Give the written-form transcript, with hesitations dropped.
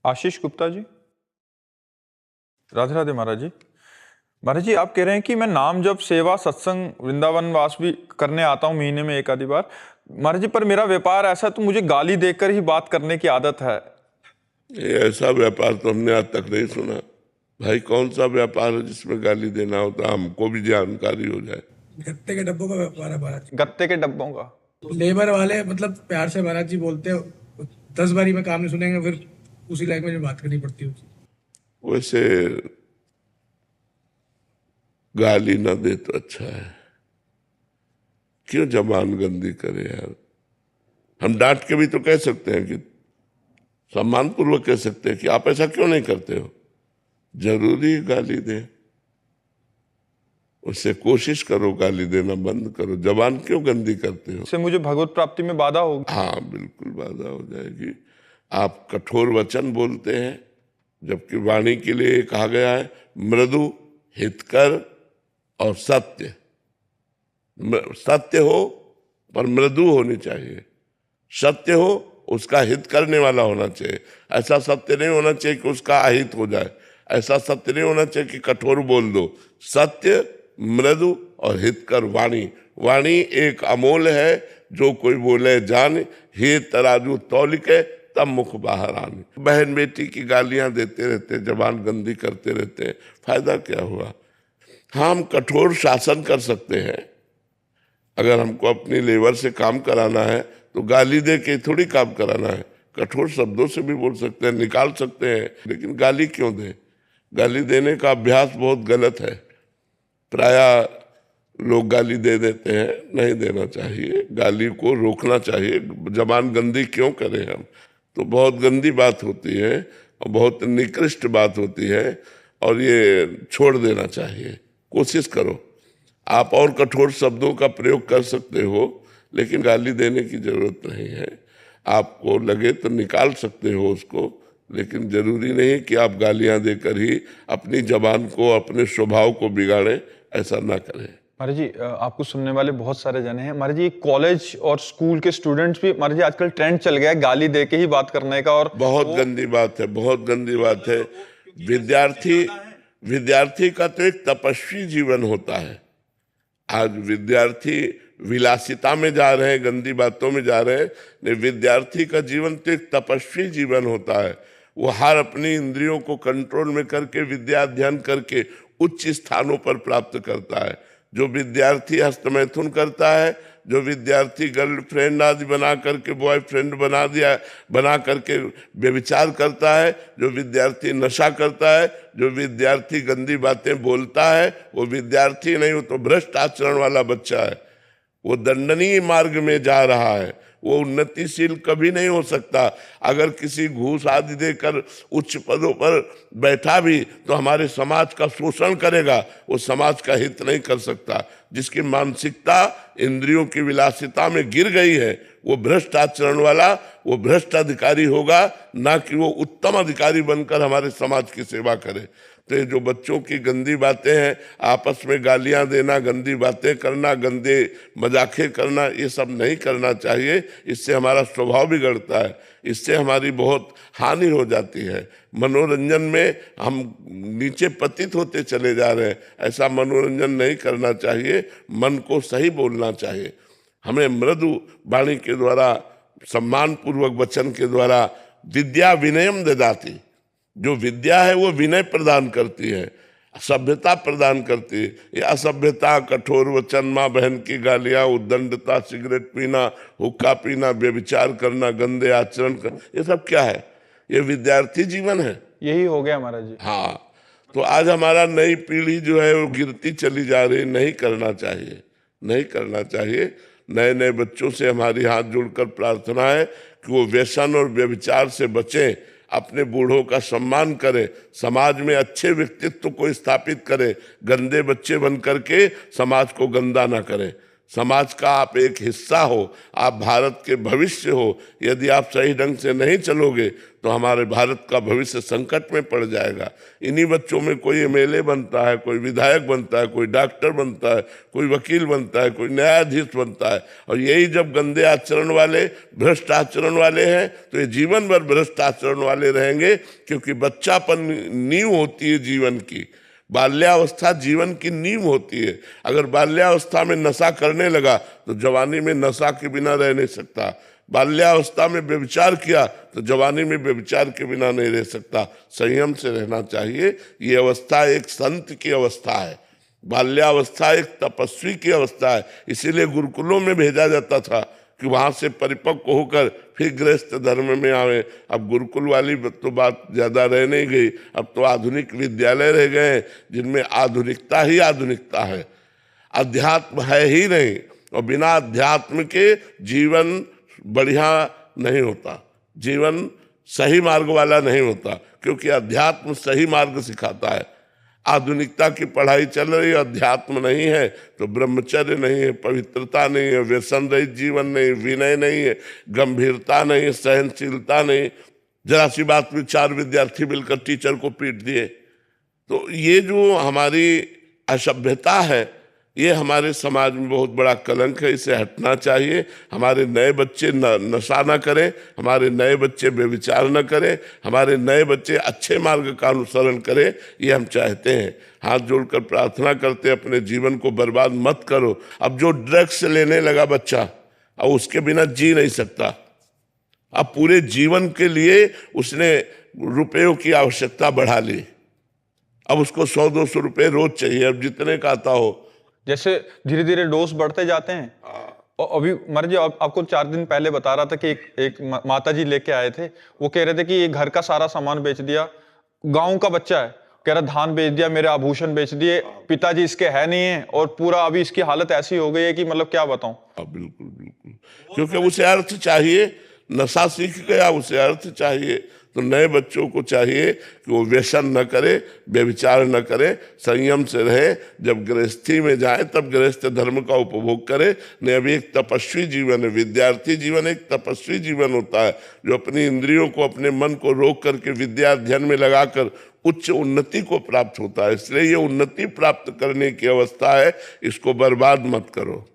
आशीष गुप्ता जी। राधे राधे महाराज जी। महाराज जी, आप कह रहे हैं कि मैं नाम जप सेवा सत्संग वृंदावन वास भी करने आता हूँ महीने में एक आधी बार। महाराज जी, पर मेरा व्यापार ऐसा तो मुझे गाली देकर ही बात करने की आदत है। ऐसा व्यापार तो हमने आज तक नहीं सुना। भाई कौन सा व्यापार है जिसमें गाली देना होता, हमको भी जानकारी हो जाए। गत्ते के डब्बों का व्यापार है महाराज जी। गत्ते के डब्बों का लेबर वाले मतलब प्यार से महाराज जी बोलते हैं, 10 बारी में काम नहीं सुनेंगे, फिर उसी लैंग्वेज में बात करनी पड़ती होती। वैसे गाली ना दे तो अच्छा है, क्यों जबान गंदी करे यार। हम डांट के भी तो कह सकते हैं, कि सम्मान पूर्वक कह सकते हैं कि आप ऐसा क्यों नहीं करते हो। जरूरी गाली दे, उससे कोशिश करो गाली देना बंद करो। जबान क्यों गंदी करते हो? इससे मुझे भगवत प्राप्ति में बाधा होगी। हाँ बिल्कुल बाधा हो जाएगी। आप कठोर वचन बोलते हैं, जबकि वाणी के लिए कहा गया है मृदु, हितकर और सत्य। सत्य हो पर मृदु होनी चाहिए, सत्य हो उसका हित करने वाला होना चाहिए। ऐसा सत्य नहीं होना चाहिए कि उसका अहित हो जाए, ऐसा सत्य नहीं होना चाहिए कि कठोर बोल दो। सत्य, मृदु और हितकर वाणी। वाणी एक अमोल है, जो कोई बोले जान, हे तराजू तौलिके तब मुख बाहर आने। बहन बेटी की गालियां देते रहते, जबान गंदी करते रहते हैं, फायदा क्या हुआ। हाँ, हम कठोर शासन कर सकते हैं। अगर हमको अपनी लेबर से काम कराना है तो गाली दे के थोड़ी काम कराना है, कठोर शब्दों से भी बोल सकते हैं, निकाल सकते हैं, लेकिन गाली क्यों दें। गाली देने का अभ्यास बहुत गलत है। प्रायः लोग गाली दे देते हैं, नहीं देना चाहिए, गाली को रोकना चाहिए। जबान गंदी क्यों करें हम, तो बहुत गंदी बात होती है और बहुत निकृष्ट बात होती है, और ये छोड़ देना चाहिए। कोशिश करो, आप और कठोर शब्दों का प्रयोग कर सकते हो, लेकिन गाली देने की जरूरत नहीं है। आपको लगे तो निकाल सकते हो उसको, लेकिन जरूरी नहीं कि आप गालियां देकर ही अपनी जबान को, अपने स्वभाव को बिगाड़ें। ऐसा ना करें। महाराज जी, आपको सुनने वाले बहुत सारे जने हैं महाराज जी। कॉलेज और स्कूल के स्टूडेंट्स भी महाराज जी, आजकल ट्रेंड चल गया है गाली दे के ही बात करने का, और बहुत गंदी बात है, बहुत गंदी बात है। विद्यार्थी का तो एक तपस्वी जीवन होता है। आज विद्यार्थी विलासिता में जा रहे हैं, गंदी बातों में जा रहे हैं, नहीं, विद्यार्थी का जीवन तो एक तपस्वी जीवन होता है। वो हर अपनी इंद्रियों को कंट्रोल में करके विद्या अध्ययन करके उच्च स्थानों पर प्राप्त करता है। जो विद्यार्थी हस्तमैथुन करता है, जो विद्यार्थी गर्लफ्रेंड आदि बना करके बॉयफ्रेंड बना करके व्यभिचार करता है, जो विद्यार्थी नशा करता है, जो विद्यार्थी गंदी बातें बोलता है, वो विद्यार्थी नहीं, वो तो भ्रष्ट आचरण वाला बच्चा है। वो दंडनीय मार्ग में जा रहा है, वो उन्नतिशील कभी नहीं हो सकता। अगर किसी घूस आदि देकर उच्च पदों पर बैठा भी तो हमारे समाज का शोषण करेगा, वो समाज का हित नहीं कर सकता। जिसकी मानसिकता इंद्रियों की विलासिता में गिर गई है, वो भ्रष्ट आचरण वाला, वो भ्रष्ट अधिकारी होगा, ना कि वो उत्तम अधिकारी बनकर हमारे समाज की सेवा करे। तो ये जो बच्चों की गंदी बातें हैं, आपस में गालियां देना, गंदी बातें करना, गंदे मजाके करना, ये सब नहीं करना चाहिए। इससे हमारा स्वभाव बिगड़ता है, इससे हमारी बहुत हानि हो जाती है। मनोरंजन में हम नीचे पतित होते चले जा रहे हैं, ऐसा मनोरंजन नहीं करना चाहिए। मन को सही बोलना चाहिए। हमें मृदु वाणी के द्वारा, सम्मान पूर्वक वचन के द्वारा, विद्या विनयम ददाति, जो विद्या है वो विनय प्रदान करती है, सभ्यता प्रदान करती है। ये असभ्यता, कठोर वचन, माँ बहन की गालियां, उद्दंडता, सिगरेट पीना, हुक्का पीना, व्यभिचार करना, गंदे आचरण करना, ये सब क्या है? ये विद्यार्थी जीवन है, यही हो गया महाराज जी। हाँ, तो आज हमारा नई पीढ़ी जो है वो गिरती चली जा रही। नहीं करना चाहिए, नहीं करना चाहिए। नए नए बच्चों से हमारी हाथ जोड़कर प्रार्थना है कि वो व्यसन और व्यभिचार से बचें, अपने बूढ़ों का सम्मान करें, समाज में अच्छे व्यक्तित्व को स्थापित करें, गंदे बच्चे बन करके समाज को गंदा ना करें। समाज का आप एक हिस्सा हो, आप भारत के भविष्य हो। यदि आप सही ढंग से नहीं चलोगे तो हमारे भारत का भविष्य संकट में पड़ जाएगा। इन्हीं बच्चों में कोई एमएलए बनता है, कोई विधायक बनता है, कोई डॉक्टर बनता है, कोई वकील बनता है, कोई न्यायाधीश बनता है। और यही जब गंदे आचरण वाले, भ्रष्ट आचरण वाले हैं तो ये जीवन भर भ्रष्ट आचरण वाले रहेंगे, क्योंकि बच्चापन नींव होती है जीवन की। बाल्यावस्था जीवन की नींव होती है। अगर बाल्यावस्था में नशा करने लगा तो जवानी में नशा के बिना रह नहीं सकता। बाल्यावस्था में व्यभिचार किया तो जवानी में व्यभिचार के बिना नहीं रह सकता। संयम से रहना चाहिए। ये अवस्था एक संत की अवस्था है, बाल्यावस्था एक तपस्वी की अवस्था है। इसीलिए गुरुकुलों में भेजा जाता था कि वहां से परिपक्व होकर फिर गृहस्थ धर्म में आवे। अब गुरुकुल वाली तो बात ज्यादा रह नहीं गई, अब तो आधुनिक विद्यालय रह गए जिनमें आधुनिकता ही आधुनिकता है, अध्यात्म है ही नहीं। और बिना अध्यात्म के जीवन बढ़िया नहीं होता, जीवन सही मार्ग वाला नहीं होता, क्योंकि अध्यात्म सही मार्ग सिखाता है। आधुनिकता की पढ़ाई चल रही है, अध्यात्म नहीं है तो ब्रह्मचर्य नहीं है, पवित्रता नहीं है, व्यसन रहित जीवन नहीं, विनय नहीं है, गंभीरता नहीं, सहनशीलता नहीं। जरा सी बात में 4 विद्यार्थी मिलकर टीचर को पीट दिए। तो ये जो हमारी असभ्यता है, ये हमारे समाज में बहुत बड़ा कलंक है, इसे हटना चाहिए। हमारे नए बच्चे नशा न करें, हमारे नए बच्चे व्यभिचार न करें, हमारे नए बच्चे अच्छे मार्ग का अनुसरण करें, ये हम चाहते हैं। हाथ जोड़कर प्रार्थना करते हैं, अपने जीवन को बर्बाद मत करो। अब जो ड्रग्स लेने लगा बच्चा, अब उसके बिना जी नहीं सकता। अब पूरे जीवन के लिए उसने रुपयों की आवश्यकता बढ़ा ली। अब उसको 100-200 रुपये रोज चाहिए, अब जितने का आता हो। जैसे धीरे धीरे डोज बढ़ते जाते हैं। और अभी महाराज जी आपको 4 दिन पहले बता रहा था कि एक माता जी लेके आए थे, वो कह रहे थे कि ये घर का सारा सामान बेच दिया, गांव का बच्चा है, कह रहा धान बेच दिया, मेरे आभूषण बेच दिए, पिताजी इसके है नहीं है, और पूरा अभी इसकी हालत ऐसी हो गई है कि मतलब क्या बताऊं। बिल्कुल बिल्कुल, क्योंकि उसे अर्थ चाहिए, नशा सीख गया, उसे अर्थ चाहिए। तो नए बच्चों को चाहिए कि वो व्यसन न करे, व्यभिचार न करे, संयम से रहे। जब गृहस्थी में जाए तब गृहस्थ धर्म का उपभोग करे। नहीं, अभी एक तपस्वी जीवन है, विद्यार्थी जीवन एक तपस्वी जीवन होता है, जो अपनी इंद्रियों को, अपने मन को रोक करके विद्या अध्ययन में लगाकर उच्च उन्नति को प्राप्त होता है। इसलिए ये उन्नति प्राप्त करने की अवस्था है, इसको बर्बाद मत करो।